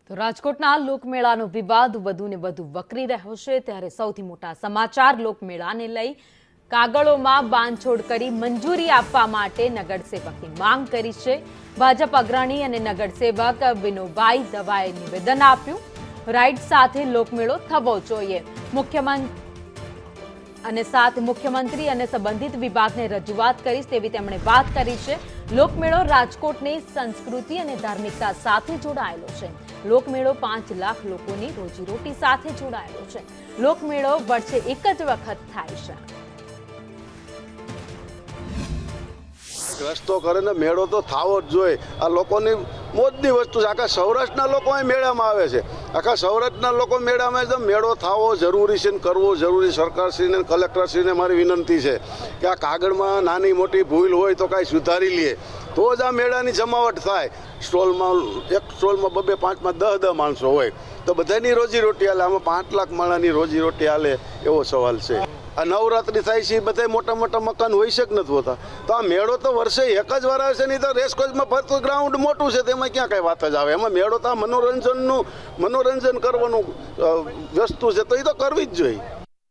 તો રાજકોટના લોકમેળાનો વિવાદ વધુ ને વધુ વકરી રહ્યો છે ત્યારે સૌથી મોટા સમાચાર લોકમેળાને લઈ કાગળોમાં બાંધછોડ કરી મંજૂરી આપવા માટે નગરસેવકની માંગ કરી છે। ભાજપ અગ્રણી અને નગરસેવક વિનોભાઈ દવાએ નિવેદન આપ્યું, રાઇડ સાથે લોકમેળો થવો જોઈએ। મુખ્યમંત્રી અને સંબંધિત વિભાગને રજૂઆત કરીશ તેવી તેમણે વાત કરી છે। લોકમેળો રાજકોટની સંસ્કૃતિ અને ધાર્મિકતા સાથે જોડાયેલો છે। લોકમેળો 5 લાખ લોકોની રોજીરોટી સાથે જોડાયેલો છે। લોકમેળો વર્ષે એક જ વખત થાય છે। રસ્તો કરે ને મેળો તો થાવો જ જોઈએ। આ લોકોની મોજની વસ્તુ છે। આખા સૌરાષ્ટ્રના લોકો અહીં મેળામાં આવે છે। આખા સૌરાષ્ટ્રના લોકો મેળામાં તો મેળો થાવો જરૂરી છે ને કરવો જરૂરી। સરકારશ્રીને કલેક્ટરશ્રીને મારી વિનંતી છે કે આ કાગળમાં નાની મોટી ભૂલ હોય તો કાંઈ સુધારી લે તો જ આ મેળાની જમાવટ થાય। સ્ટોલમાં એક સ્ટોલમાં 2, 5, 10 માણસો હોય તો બધાની રોજીરોટી હાલે। આમાં 5 લાખ માણસની રોજીરોટી હાલે એવો સવાલ છે। આ નવરાત્રી થાય છે બધા મોટા મોટા મકાન હોય છે કે નથી હોતા, તો આ મેળો તો વર્ષે એક જ વાર આવે છે। નહીં તો રેસકોર્સમાં ફરતું ગ્રાઉન્ડ મોટું છે તેમાં ક્યાં કાંઈ વાત જ આવે। એમાં મેળો તો આ મનોરંજન કરવાનું વસ્તુ છે તો એ તો કરવી જ જોઈએ।